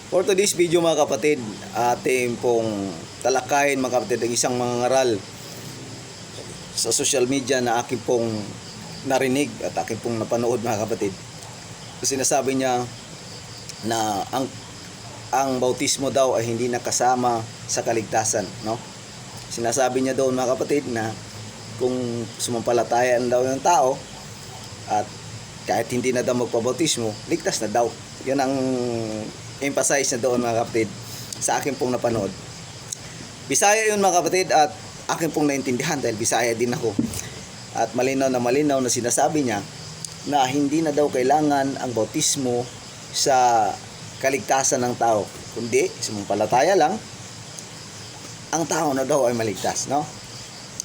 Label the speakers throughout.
Speaker 1: For today's video mga kapatid, ating pong talakayin mga kapatid ang isang mga ngaral sa social media na aking pong narinig at aking pong napanood mga kapatid. Sinasabi niya na ang bautismo daw ay hindi nakasama sa kaligtasan, no? Sinasabi niya doon mga kapatid na kung sumampalatayaan daw ng tao at kahit hindi na daw magpabautismo, ligtas na daw. Yun ang emphasize na doon mga kapatid sa akin pong napanood. Bisaya yun mga kapatid at akin pong naintindihan dahil Bisaya din ako. At malinaw na sinasabi niya na hindi na daw kailangan ang bautismo sa kaligtasan ng tao, kundi sumampalataya lang ang tao na daw ay maligtas, no?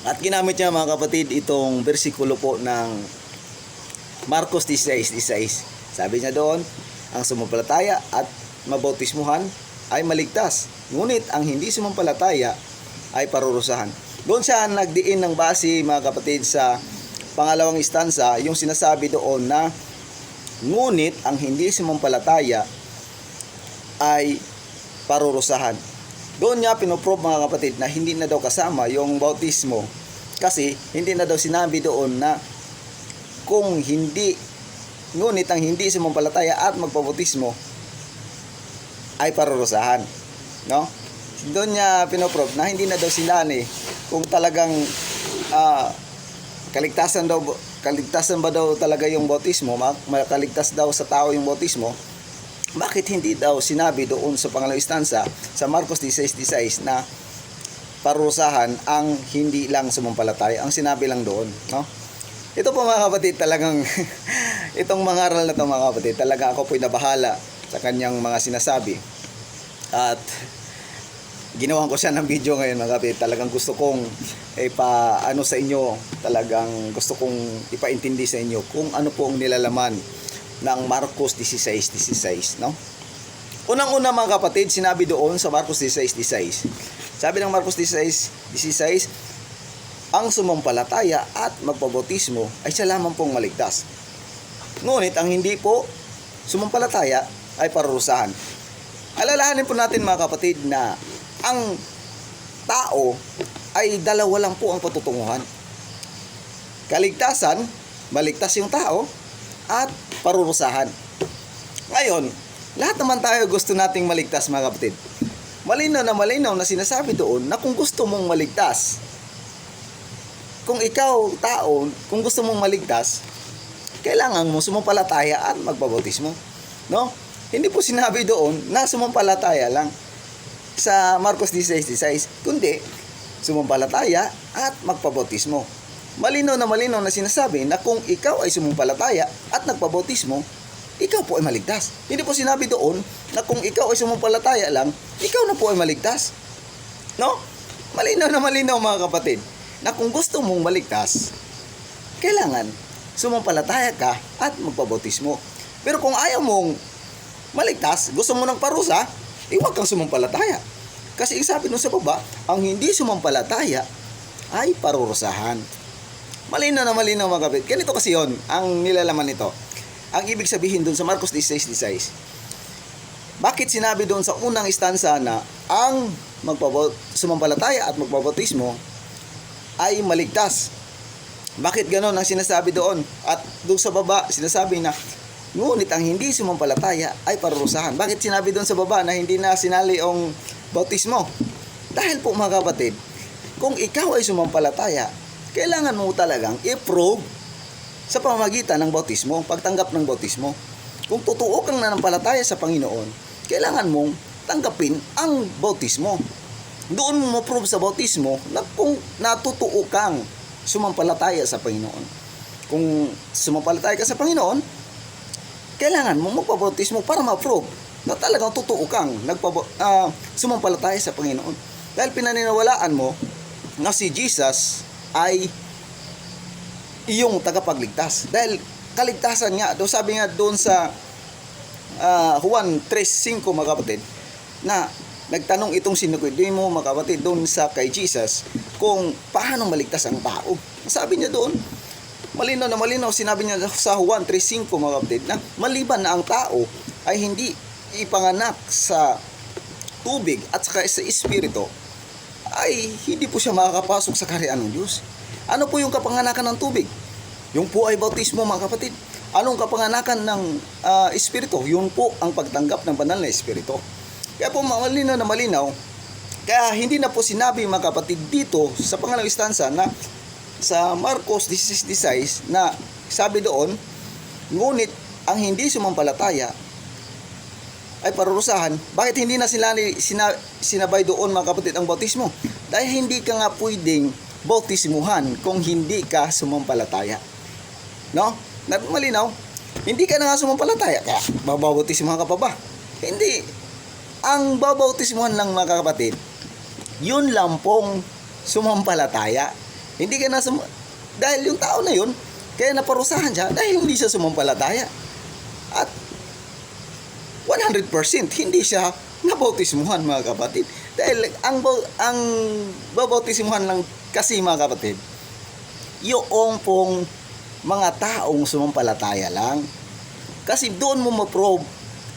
Speaker 1: At ginamit niya mga kapatid itong bersikulo po ng Marcos 16:16. Sabi niya doon, ang sumampalataya at mabautismuhan ay maligtas, ngunit ang hindi sumampalataya ay parurusahan. Doon siya nagdiin ng base mga kapatid sa pangalawang istansa, yung sinasabi doon na ngunit ang hindi sumampalataya ay parurusahan. Doon niya pinoprove mga kapatid na hindi na daw kasama yung bautismo kasi hindi na daw sinabi doon na kung hindi, ngunit ang hindi sumampalataya at magpabautismo ay parurusahan, no? Doon niya pinoprove na hindi na daw sinani kung talagang kaligtasan ba daw talaga yung bautismo, makaligtas daw sa tao yung bautismo. Bakit hindi daw sinabi doon sa pangalawang istansa sa Marcos 16:16 na parurusahan ang hindi lang sumampalataya? Ang sinabi lang doon, no? Ito po mga kapatid, talagang itong mga aral na ito mga kapatid, talaga ako po'y nabahala sa kanyang mga sinasabi. At ginawan ko siya ng video ngayon mga kapatid. Talagang gusto kong ipaano sa inyo, talagang gusto kong ipaintindi sa inyo kung ano po ang nilalaman ng Marcos 16:16, no? Unang-una mga kapatid, sinabi doon sa Marcos 16:16. Sabi ng Marcos 16:16, ang sumampalataya at magpabautismo ay siya lamang pong maligtas. Ngunit ang hindi po sumampalataya ay parurusahan. Alalahanin po natin mga kapatid na ang tao ay dalawa lang po ang patutunguhan. Kaligtasan, maligtas yung tao, at parurusahan. Ngayon, lahat naman tayo gusto nating maligtas mga kapatid. Malinaw na sinasabi doon na kung gusto mong maligtas, kung ikaw tao, kung gusto mong maligtas, kailangan mo sumampalataya at magpabautismo, no? Hindi po sinabi doon na sumampalataya lang sa Marcos 16:16, kundi sumampalataya at magpabautismo. Malinaw na sinasabi na kung ikaw ay sumampalataya at nagpabautismo, ikaw po ay maligtas. Hindi po sinabi doon na kung ikaw ay sumampalataya lang, ikaw na po ay maligtas, no? Malinaw mga kapatid na kung gusto mong maligtas, kailangan sumampalataya ka at magpabautismo. Pero kung ayaw mong maligtas, gusto mo ng parusa, huwag kang sumampalataya. Kasi sabi nung sa baba, ang hindi sumampalataya ay parurusahan. Malinaw mga kapatid. Ganito kasi yon ang nilalaman nito. Ang ibig sabihin doon sa Marcos 16:16. Bakit sinabi doon sa unang istansa na ang sumampalataya at magpabautismo ay maligtas? Bakit ganoon ang sinasabi doon? At doon sa baba, sinasabi na ngunit ang hindi sumampalataya ay parurusahan. Bakit sinabi doon sa baba na hindi na sinali ang bautismo? Dahil po mga kapatid, kung ikaw ay sumampalataya, kailangan mo talagang i-prove sa pamamagitan ng bautismo, pagtanggap ng bautismo. Kung totoo kang nanampalataya sa Panginoon, kailangan mong tanggapin ang bautismo. Doon mo prove sa bautismo na kung natutuo kang sumampalataya sa Panginoon. Kung sumampalataya ka sa Panginoon, kailangan mo magpabautismo para ma-prove na talagang totoo kang sumampalataya sa Panginoon. Dahil pinaniniwalaan mo na si Jesus ay iyong tagapagligtas. Dahil kaligtasan nga, sabi nga doon sa Juan 3:5 mga kapatid, na nagtanong itong si Nicodemo mga kapatid doon sa kay Jesus kung paano maligtas ang tao. Sabi niya doon, malinaw na malinaw, sinabi niya sa Juan 3:5 mga kapatid, na maliban na ang tao ay hindi ipanganak sa tubig at saka sa espiritu, ay hindi po siya makakapasok sa kaharian ng Diyos. Ano po yung kapanganakan ng tubig? Yung po ay bautismo, mga kapatid. Anong kapanganakan ng espiritu? Yun po ang pagtanggap ng banal na espiritu. Kaya po malinaw na malinaw, kaya hindi na po sinabi, mga kapatid, dito sa pangalawang istansa na sa Marcos 16:16 na sabi doon, ngunit ang hindi sumampalataya ay parurusahan. Bakit hindi na sinabay doon, mga kapatid, ang bautismo? Dahil hindi ka nga pwedeng bautismuhan kung hindi ka sumampalataya. No? Malinaw? Hindi ka na nga sumampalataya, kaya babautismuhan ka pa ba? Hindi. Ang babautismuhan lang, mga kapatid, yun lang pong sumampalataya. Hindi ka na dahil yung tao na yun, kaya naparusahan siya dahil hindi siya sumampalataya. At 100% hindi siya nabautismuhan, mga kapatid. Dahil ang babautismuhan lang kasi, mga kapatid, yung pong mga taong sumampalataya lang. Kasi doon mo ma-probe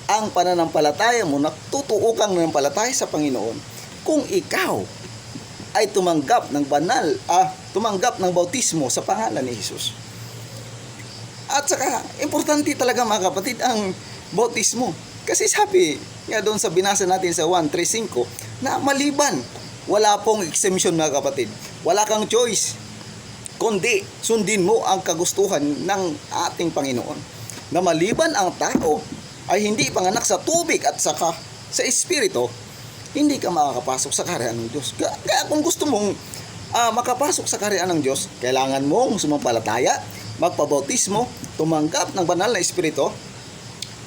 Speaker 1: ang pananampalataya mo na totoo kang nanampalataya sa Panginoon kung ikaw ay tumanggap ng tumanggap ng bautismo sa pangalan ni Jesus. At saka, importante talaga, mga kapatid, ang bautismo. Kasi sabi nga doon sa binasa natin sa 1:3-5 na maliban, wala pong exemption, mga kapatid. Wala kang choice, kundi sundin mo ang kagustuhan ng ating Panginoon. Na maliban ang tao ay hindi panganak sa tubig at saka sa espiritu, hindi ka makakapasok sa kaharian ng Diyos. Kaya kung gusto mong makapasok sa kaharian ng Diyos, kailangan mong sumampalataya, magpabautismo, tumanggap ng banal na espiritu,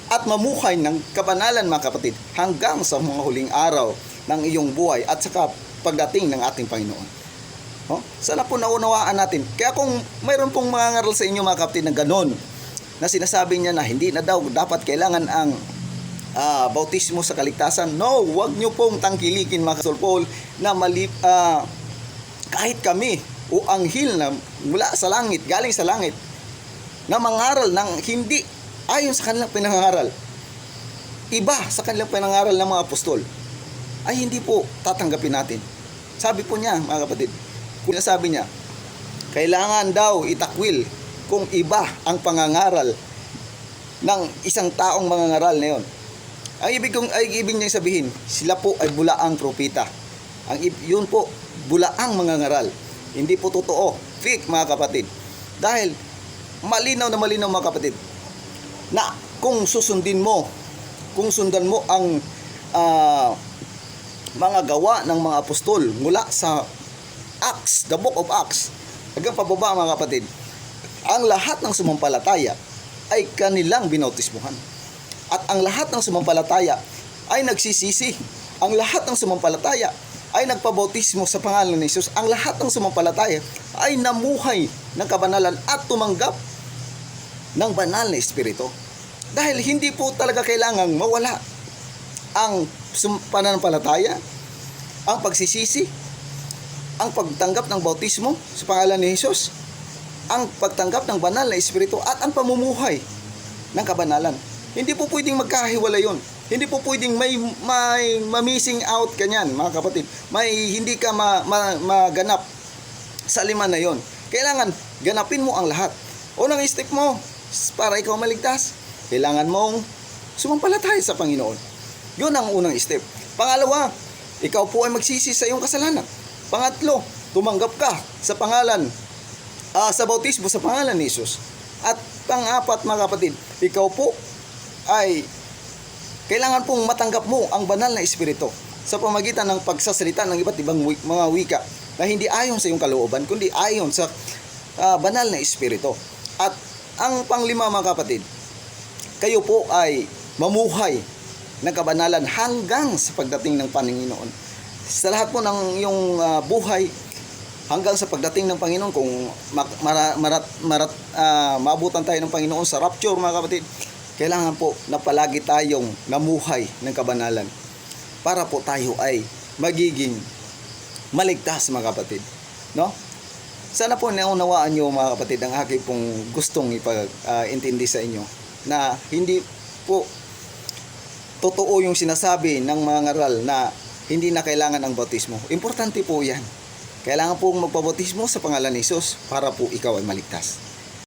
Speaker 1: at mamuhay ng kabanalan, mga kapatid, hanggang sa mga huling araw ng iyong buhay at saka pagdating ng ating Panginoon. Sana po naunawaan natin. Kaya kung mayroon pong mga ngaral sa inyo, mga kapatid, na ganon, na sinasabi niya na hindi na daw dapat kailangan ang bautismo sa kaligtasan, no, wag nyo pong tangkilikin, mga kasulpol, na kahit kami o anghel na mula sa langit, galing sa langit, na mangaral ng hindi ayon sa kanilang pinangaral, iba sa kanilang pinangaral ng mga apostol, ay hindi po tatanggapin natin. Sabi po niya, mga kapatid, kung sabi niya, kailangan daw itakwil kung iba ang pangangaral ng isang taong mangangaral na yon. Ang ibig niyang sabihin, sila po ay bulaang propeta. Yun po, bulaang mangangaral. Hindi po totoo. Fake, mga kapatid. Dahil malinaw na malinaw, mga kapatid, na kung sundan mo ang mga gawa ng mga apostol mula sa Acts, the book of Acts, hanggang pababa, mga kapatid, ang lahat ng sumampalataya ay kanilang binautismuhan. At ang lahat ng sumampalataya ay nagsisisi. Ang lahat ng sumampalataya ay nagpabautismo sa pangalan ni Jesus. Ang lahat ng sumampalataya ay namuhay ng kabanalan at tumanggap ng banal na espiritu. Dahil hindi po talaga kailangang mawala ang pananampalataya, ang pagsisisi, ang pagtanggap ng bautismo sa pangalan ni Jesus, ang pagtanggap ng banal na espiritu at ang pamumuhay ng kabanalan. Hindi po pwedeng magkahiwalay yun. Hindi po pwedeng may missing out kanyan, mga kapatid. Hindi ka maganap sa lima na yon. Kailangan ganapin mo ang lahat. Unang step mo para ikaw maligtas, kailangan mong sumampalataya sa Panginoon. Yun ang unang step. Pangalawa, ikaw po ay magsisi sa iyong kasalanan. Pangatlo, tumanggap ka sa pangalan, sa bautismo sa pangalan ni Jesus. At pang-apat, mga kapatid, ikaw po ay kailangan pong matanggap mo ang banal na espiritu sa pamagitan ng pagsasalita ng iba't ibang mga wika na hindi ayon sa iyong kalooban, kundi ayon sa banal na espiritu. At ang panglima, mga kapatid, kayo po ay mamuhay ng kabanalan hanggang sa pagdating ng Panginoon. Sa lahat po ng iyong buhay, hanggang sa pagdating ng Panginoon, kung maabutan tayo ng Panginoon sa rapture, mga kapatid, kailangan po na palagi tayong namuhay ng kabanalan para po tayo ay magiging maligtas, mga kapatid. No? Sana po naunawaan nyo, mga kapatid, ang aking pong gustong ipag-intindi sa inyo, na hindi po totoo yung sinasabi ng mga ngaral na hindi na kailangan ang bautismo. Importante po yan. Kailangan pong magpabautismo sa pangalan ni Jesus para po ikaw ay maligtas.